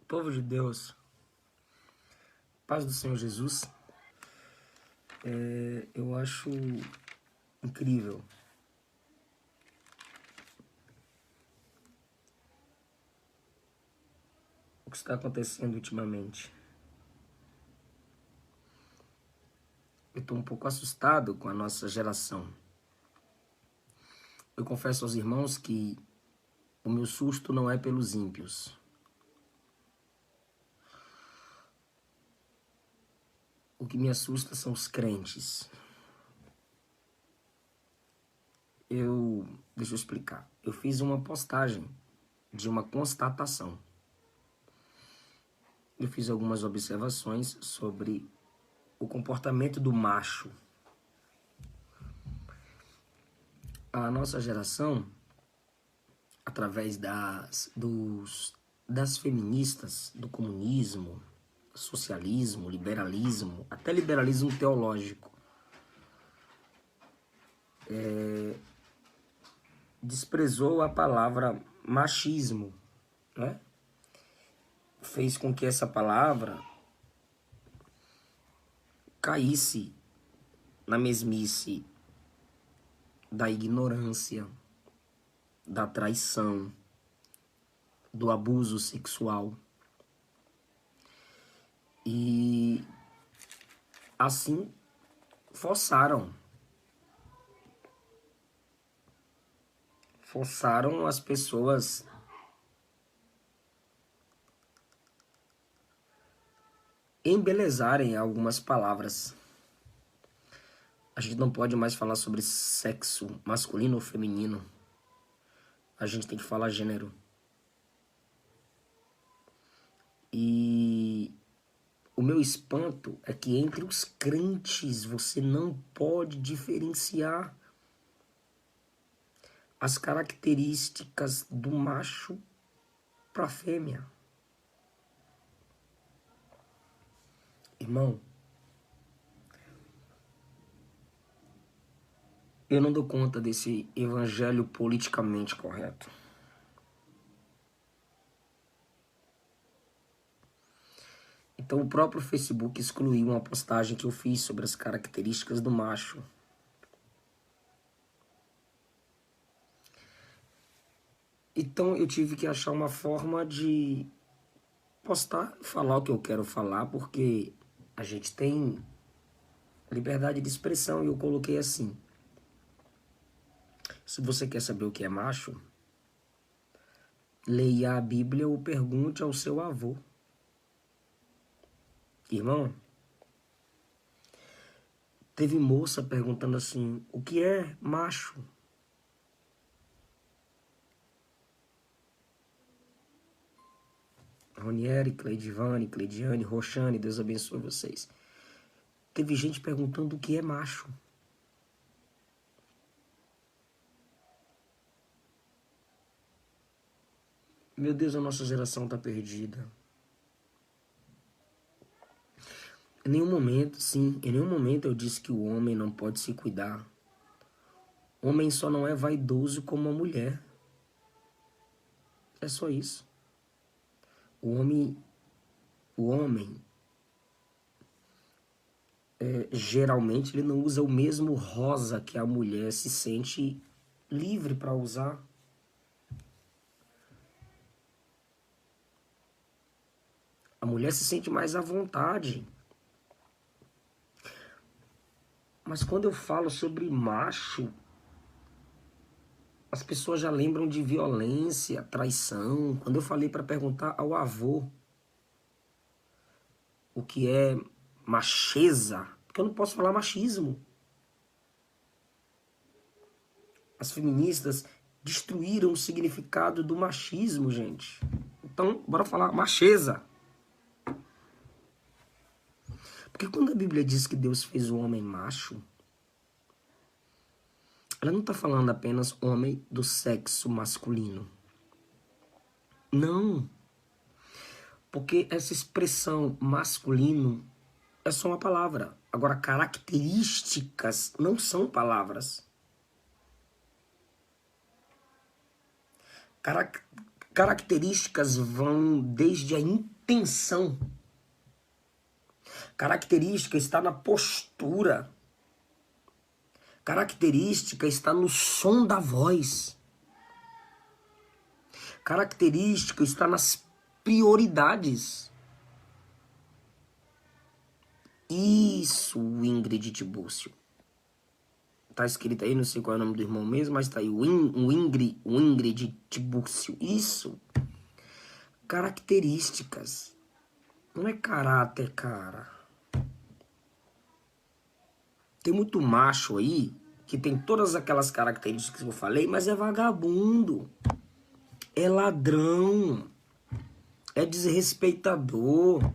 Povo de Deus, paz do Senhor Jesus. Eu acho incrível o que está acontecendo ultimamente. Eu estou um pouco assustado com a nossa geração. Eu confesso aos irmãos que o meu susto não é pelos ímpios. O que me assusta são os crentes. Deixa eu explicar. Eu fiz uma postagem de uma constatação. Eu fiz algumas observações sobre o comportamento do macho. A nossa geração, através das feministas, do comunismo, socialismo, liberalismo, até liberalismo teológico, desprezou a palavra machismo, né? Fez com que essa palavra caísse na mesmice da ignorância, da traição, do abuso sexual. E assim forçaram as pessoas embelezarem algumas palavras. A gente não pode mais falar sobre sexo masculino ou feminino. A gente tem que falar gênero. E o meu espanto é que entre os crentes você não pode diferenciar as características do macho para a fêmea. Irmão, eu não dou conta desse evangelho politicamente correto. Então o próprio Facebook excluiu uma postagem que eu fiz sobre as características do macho. Então eu tive que achar uma forma de postar e falar o que eu quero falar, porque a gente tem liberdade de expressão, e eu coloquei assim: se você quer saber o que é macho, leia a Bíblia ou pergunte ao seu avô. Irmão, teve moça perguntando assim: o que é macho? Ronieri, Cleidivane, Cleidiane, Roxane, Deus abençoe vocês. Teve gente perguntando o que é macho. Meu Deus, a nossa geração está perdida. Em nenhum momento eu disse que o homem não pode se cuidar. O homem só não é vaidoso como a mulher. É só isso. O homem geralmente ele não usa o mesmo rosa que a mulher se sente livre para usar. A mulher se sente mais à vontade. Mas quando eu falo sobre macho, as pessoas já lembram de violência, traição. Quando eu falei para perguntar ao avô o que é macheza, porque eu não posso falar machismo. As feministas destruíram o significado do machismo, gente. Então, bora falar macheza. Porque quando a Bíblia diz que Deus fez o homem macho, ela não está falando apenas homem do sexo masculino. Não. Porque essa expressão masculino é só uma palavra. Agora, características não são palavras. Características vão desde a intenção. Característica está na postura. Característica está no som da voz. Característica está nas prioridades. Isso, Ingrid Tibúrcio. Tá escrito aí, não sei qual é o nome do irmão mesmo, mas tá aí, o Ingrid Tibúrcio. Isso. Características. Não é caráter, cara. Tem muito macho aí que tem todas aquelas características que eu falei, mas é vagabundo. É ladrão. É desrespeitador.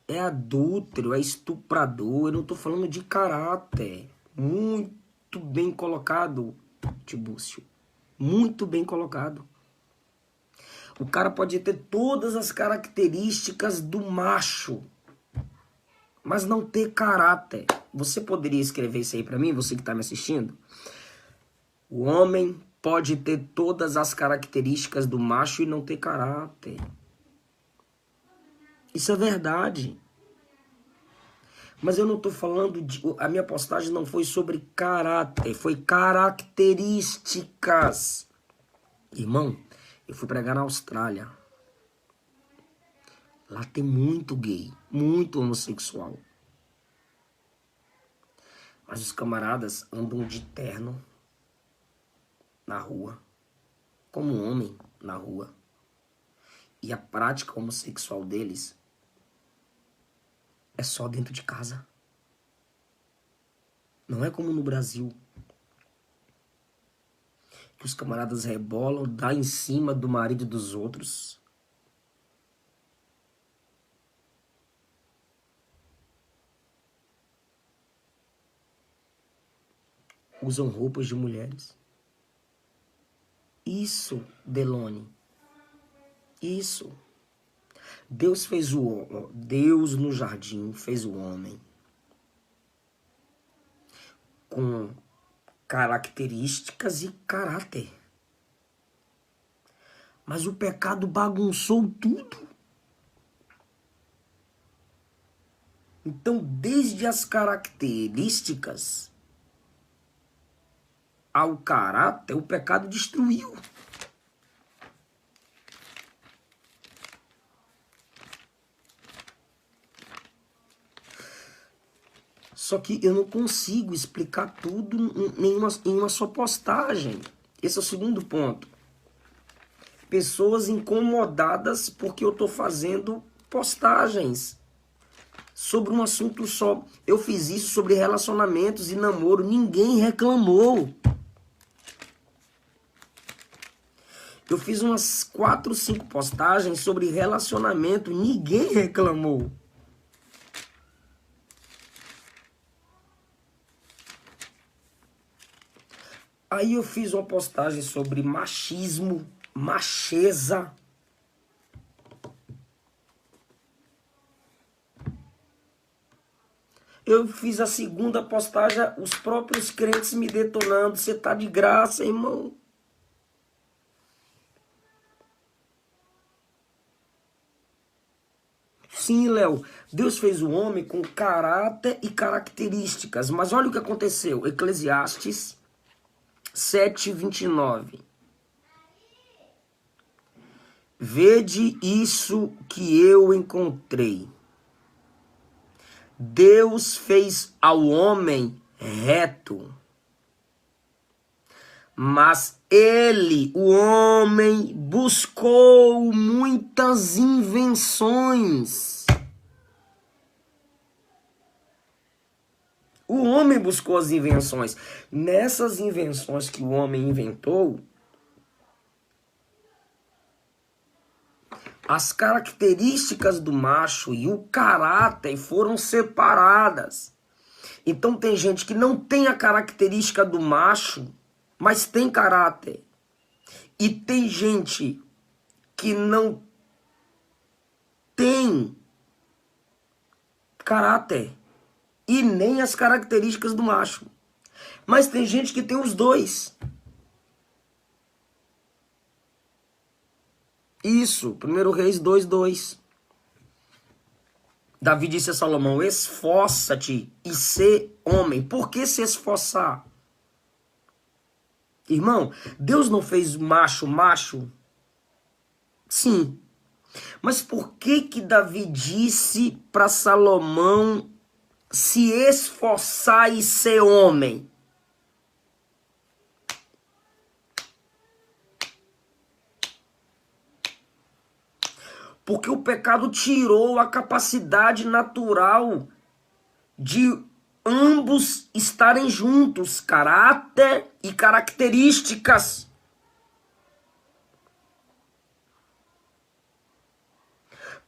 É adúltero, é estuprador. Eu não tô falando de caráter. Muito bem colocado, Tibúrcio. Muito bem colocado. O cara pode ter todas as características do macho, mas não ter caráter. Você poderia escrever isso aí pra mim, você que tá me assistindo? O homem pode ter todas as características do macho e não ter caráter. Isso é verdade. Mas eu não tô falando de... A minha postagem não foi sobre caráter, foi características. Irmão, eu fui pregar na Austrália. Lá tem muito gay, muito homossexual. Mas os camaradas andam de terno na rua, como um homem na rua. E a prática homossexual deles é só dentro de casa. Não é como no Brasil, que os camaradas rebolam, dá em cima do marido dos outros. Usam roupas de mulheres. Isso, Delone. Isso. Deus fez Deus no jardim fez o homem com características e caráter. Mas o pecado bagunçou tudo. Então, desde as características ao caráter, o pecado destruiu. Só que eu não consigo explicar tudo em uma só postagem. Esse é o segundo ponto. Pessoas incomodadas porque eu estou fazendo postagens sobre um assunto só. Eu fiz isso sobre relacionamentos e namoro. Ninguém reclamou. Eu fiz umas 4, 5 postagens sobre relacionamento. Ninguém reclamou. Aí eu fiz uma postagem sobre machismo, macheza. Eu fiz a segunda postagem, os próprios crentes me detonando. Você tá de graça, irmão. Sim, Léo, Deus fez o homem com caráter e características. Mas olha o que aconteceu. Eclesiastes 7:29. Vede isso que eu encontrei. Deus fez ao homem reto, mas ele, o homem, buscou muitas invenções. O homem buscou as invenções. Nessas invenções que o homem inventou, as características do macho e o caráter foram separadas. Então tem gente que não tem a característica do macho, mas tem caráter. E tem gente que não tem caráter e nem as características do macho. Mas tem gente que tem os dois. Isso, 1 Reis 2:2. Davi disse a Salomão: esforça-te e sê homem. Por que se esforçar? Irmão, Deus não fez macho, macho? Sim. Mas por que Davi disse para Salomão se esforçar e ser homem? Porque o pecado tirou a capacidade natural de ambos estarem juntos, caráter e características.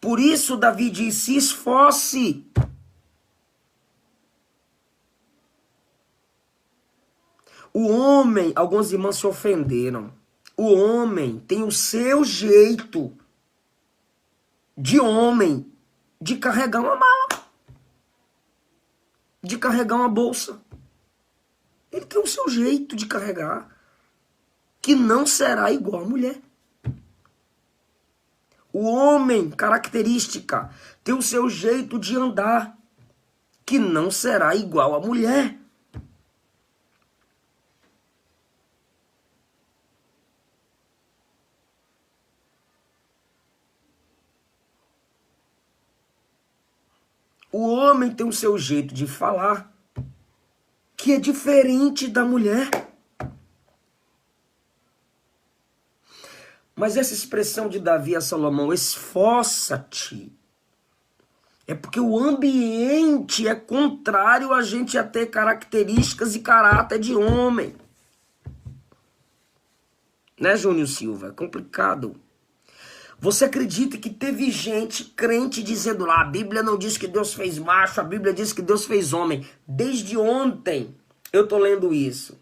Por isso Davi disse: esforce. O homem, alguns irmãos se ofenderam. O homem tem o seu jeito de homem de carregar uma mala, de carregar uma bolsa. Ele tem o seu jeito de carregar, que não será igual à mulher. O homem, característica, tem o seu jeito de andar, que não será igual à mulher. O homem tem o seu jeito de falar, que é diferente da mulher. Mas essa expressão de Davi a Salomão, esforça-te, é porque o ambiente é contrário a gente a ter características e caráter de homem. Né, Júnior Silva? É complicado. Você acredita que teve gente crente dizendo lá, a Bíblia não diz que Deus fez macho, a Bíblia diz que Deus fez homem. Desde ontem eu tô lendo isso.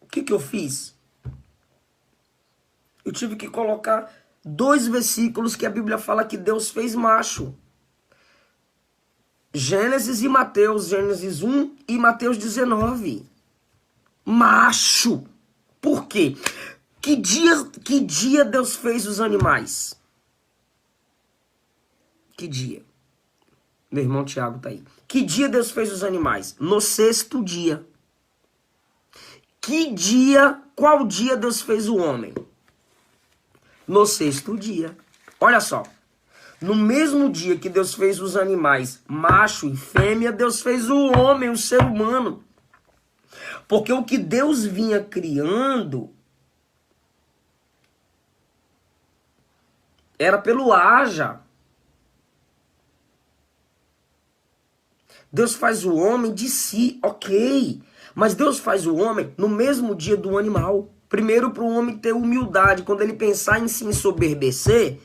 O que eu fiz? Eu tive que colocar 2 versículos que a Bíblia fala que Deus fez macho. Gênesis e Mateus, Gênesis 1 e Mateus 19. Macho. Por quê? Que dia Deus fez os animais? Que dia? Meu irmão Tiago tá aí. Que dia Deus fez os animais? No 6º dia. Que dia, qual dia Deus fez o homem? No 6º dia. Olha só. No mesmo dia que Deus fez os animais, macho e fêmea, Deus fez o homem, o ser humano. Porque o que Deus vinha criando era pelo haja. Deus faz o homem de si, ok. Mas Deus faz o homem no mesmo dia do animal. Primeiro para o homem ter humildade. Quando ele pensar em se ensoberbecer,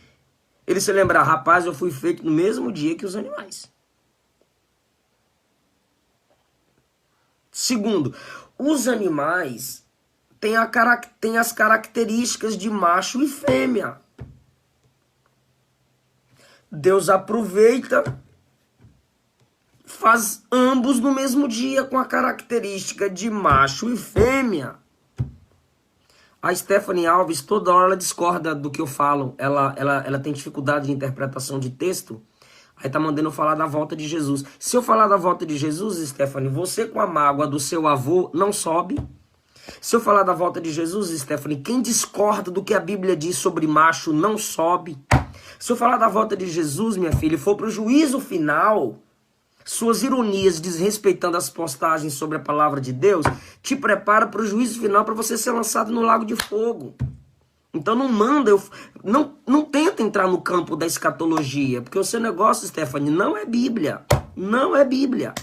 ele se lembrar, rapaz, eu fui feito no mesmo dia que os animais. Segundo, os animais têm as características de macho e fêmea. Deus aproveita, faz ambos no mesmo dia com a característica de macho e fêmea. A Stephanie Alves, toda hora ela discorda do que eu falo. Ela tem dificuldade de interpretação de texto. Aí tá mandando eu falar da volta de Jesus. Se eu falar da volta de Jesus, Stephanie, você com a mágoa do seu avô não sobe. Se eu falar da volta de Jesus, Stephanie, quem discorda do que a Bíblia diz sobre macho não sobe. Se eu falar da volta de Jesus, minha filha, e for para o juízo final, suas ironias desrespeitando as postagens sobre a palavra de Deus, te prepara para o juízo final para você ser lançado no lago de fogo. Então não tenta entrar no campo da escatologia, porque o seu negócio, Stephanie, não é Bíblia. Não é Bíblia.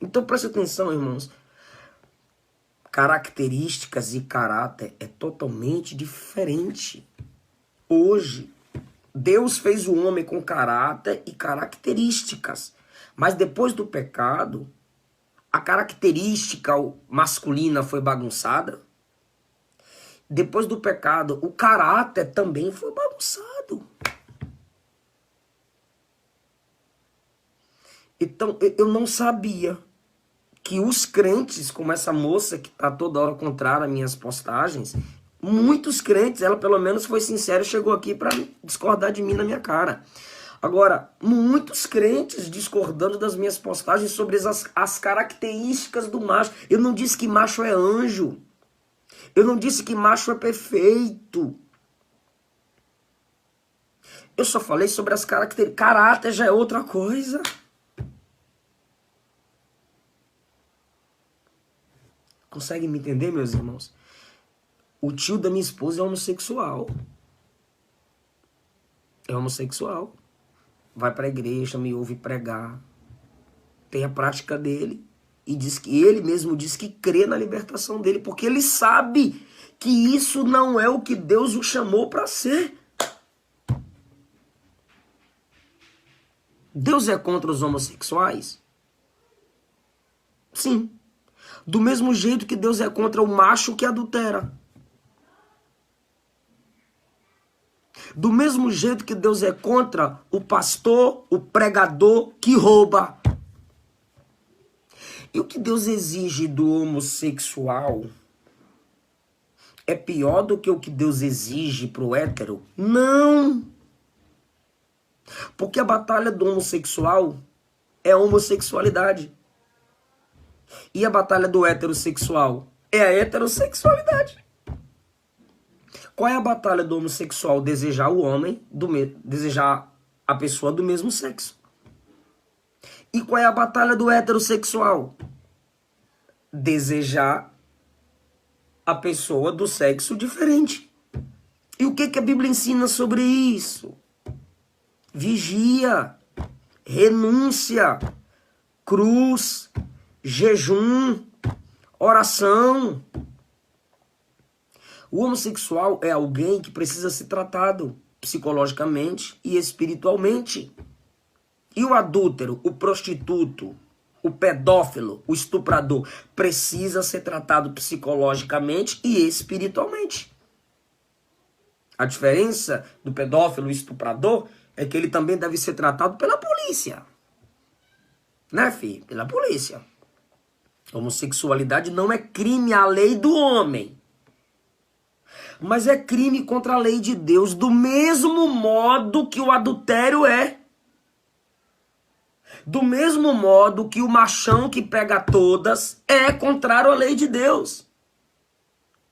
Então preste atenção, irmãos. Características e caráter é totalmente diferente. Hoje, Deus fez o homem com caráter e características. Mas depois do pecado, a característica masculina foi bagunçada. Depois do pecado, o caráter também foi bagunçado. Então, eu não sabia que os crentes, como essa moça que está toda hora contrária às minhas postagens, muitos crentes, ela pelo menos foi sincera e chegou aqui para discordar de mim na minha cara. Agora, muitos crentes discordando das minhas postagens sobre as características do macho. Eu não disse que macho é anjo. Eu não disse que macho é perfeito. Eu só falei sobre as características. Caráter já é outra coisa. Conseguem me entender, meus irmãos? O tio da minha esposa é homossexual. É homossexual. Vai para a igreja, me ouve pregar. Tem a prática dele. E diz que ele mesmo diz que crê na libertação dele. Porque ele sabe que isso não é o que Deus o chamou para ser. Deus é contra os homossexuais? Sim. Do mesmo jeito que Deus é contra o macho que adultera. Do mesmo jeito que Deus é contra o pastor, o pregador que rouba. E o que Deus exige do homossexual é pior do que o que Deus exige pro hétero? Não! Porque a batalha do homossexual é a homossexualidade. E a batalha do heterossexual é a heterossexualidade. Qual é a batalha do homossexual? Desejar o homem, desejar a pessoa do mesmo sexo. E qual é a batalha do heterossexual? Desejar a pessoa do sexo diferente. E o que a Bíblia ensina sobre isso? Vigia, renúncia, cruz, jejum, oração. O homossexual é alguém que precisa ser tratado psicologicamente e espiritualmente. E o adúltero, o prostituto, o pedófilo, o estuprador, precisa ser tratado psicologicamente e espiritualmente. A diferença do pedófilo e estuprador é que ele também deve ser tratado pela polícia. Né, filho? Pela polícia. Homossexualidade não é crime à lei do homem. Mas é crime contra a lei de Deus, do mesmo modo que o adultério é. Do mesmo modo que o machão que pega todas é contrário à lei de Deus.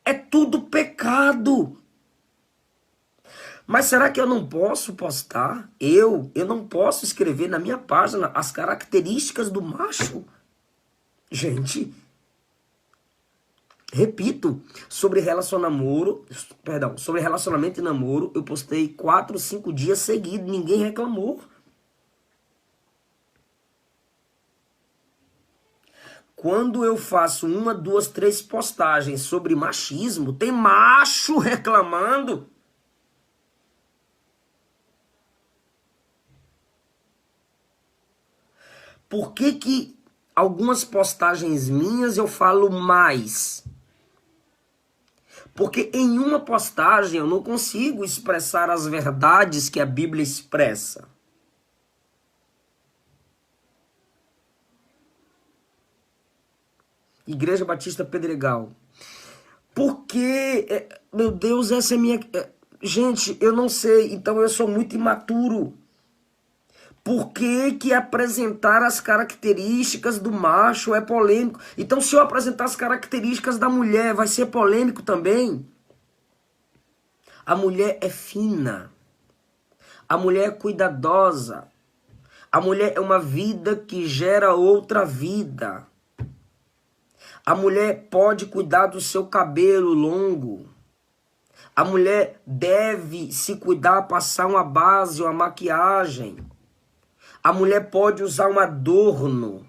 É tudo pecado. Mas será que eu não posso postar? Eu não posso escrever na minha página as características do macho? Gente, repito, sobre relacionamento e namoro, eu postei 4, 5 dias seguidos, ninguém reclamou. Quando eu faço 1, 2, 3 postagens sobre machismo, tem macho reclamando. Por que algumas postagens minhas eu falo mais? Porque em uma postagem eu não consigo expressar as verdades que a Bíblia expressa. Igreja Batista Pedregal. Porque, meu Deus, essa é minha... Gente, eu não sei, então eu sou muito imaturo. Por que apresentar as características do macho é polêmico? Então, se eu apresentar as características da mulher, vai ser polêmico também? A mulher é fina. A mulher é cuidadosa. A mulher é uma vida que gera outra vida. A mulher pode cuidar do seu cabelo longo. A mulher deve se cuidar, passar uma base, uma maquiagem. A mulher pode usar um adorno.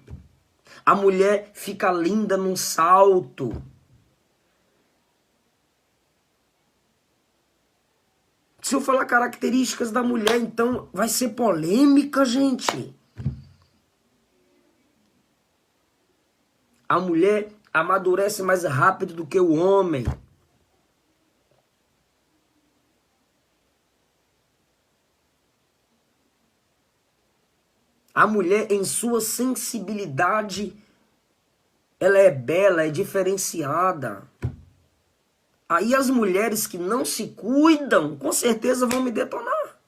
A mulher fica linda num salto. Se eu falar características da mulher, então vai ser polêmica, gente. A mulher amadurece mais rápido do que o homem. A mulher, em sua sensibilidade, ela é bela, é diferenciada. Aí as mulheres que não se cuidam, com certeza vão me detonar.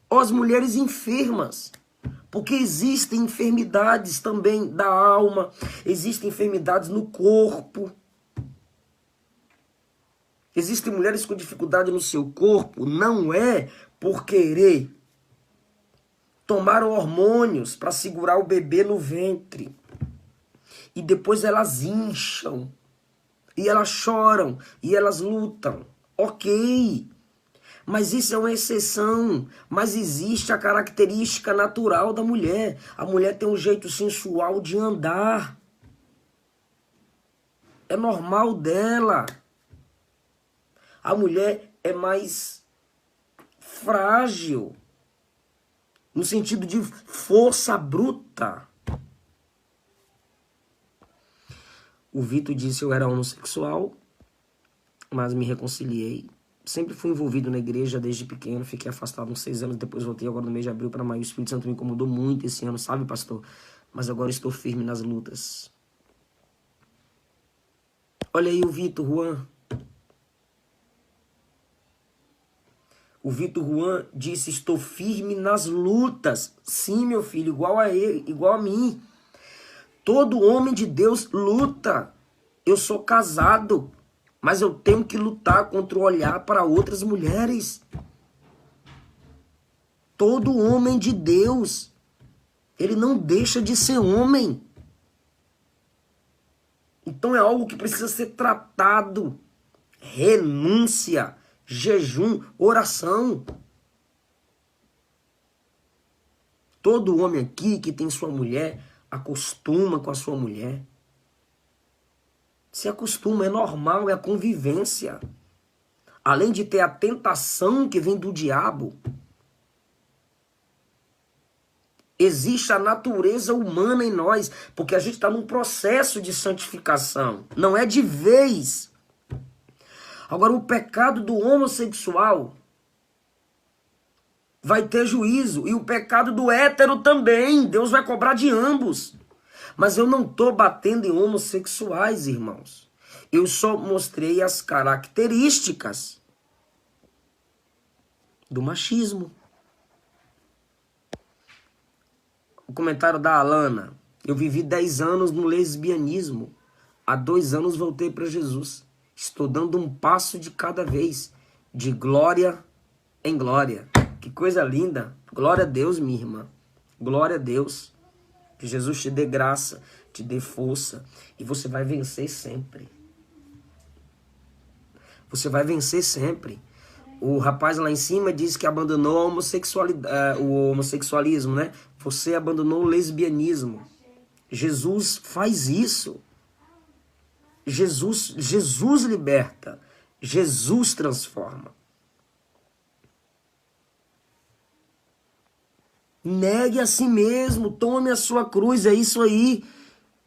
Ou as mulheres enfermas. Porque existem enfermidades também da alma, existem enfermidades no corpo. Existem mulheres com dificuldade no seu corpo, não é por querer tomar hormônios para segurar o bebê no ventre. E depois elas incham, e elas choram, e elas lutam. Ok, mas isso é uma exceção. Mas existe a característica natural da mulher. A mulher tem um jeito sensual de andar. É normal dela. A mulher é mais frágil, no sentido de força bruta. O Vitor disse que eu era homossexual, mas me reconciliei. Sempre fui envolvido na igreja desde pequeno, fiquei afastado uns 6 anos, depois voltei agora no mês de abril para maio. O Espírito Santo me incomodou muito esse ano, sabe, pastor? Mas agora estou firme nas lutas. Olha aí o Vitor Juan. O Vitor Juan disse, estou firme nas lutas. Sim, meu filho, igual a ele, igual a mim. Todo homem de Deus luta. Eu sou casado, mas eu tenho que lutar contra o olhar para outras mulheres. Todo homem de Deus, ele não deixa de ser homem. Então é algo que precisa ser tratado. Renúncia, jejum, oração. Todo homem aqui que tem sua mulher, acostuma com a sua mulher. Se acostuma, é normal, é a convivência. Além de ter a tentação que vem do diabo, existe a natureza humana em nós, porque a gente está num processo de santificação, não é de vez. Agora, o pecado do homossexual vai ter juízo, e o pecado do hétero também, Deus vai cobrar de ambos. Mas eu não estou batendo em homossexuais, irmãos. Eu só mostrei as características do machismo. O comentário da Alana. Eu vivi 10 anos no lesbianismo. Há 2 anos voltei para Jesus. Estou dando um passo de cada vez. De glória em glória. Que coisa linda. Glória a Deus, minha irmã. Glória a Deus. Que Jesus te dê graça, te dê força. E você vai vencer sempre. Você vai vencer sempre. O rapaz lá em cima disse que abandonou a homossexualidade, o homossexualismo, né? Você abandonou o lesbianismo. Jesus faz isso. Jesus liberta. Jesus transforma. Negue a si mesmo, tome a sua cruz, é isso aí.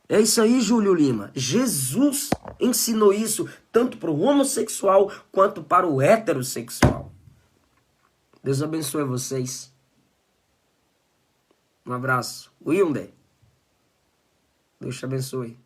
É isso aí, Júlio Lima. Jesus ensinou isso tanto para o homossexual quanto para o heterossexual. Deus abençoe vocês. Um abraço. Wilder. Deus te abençoe.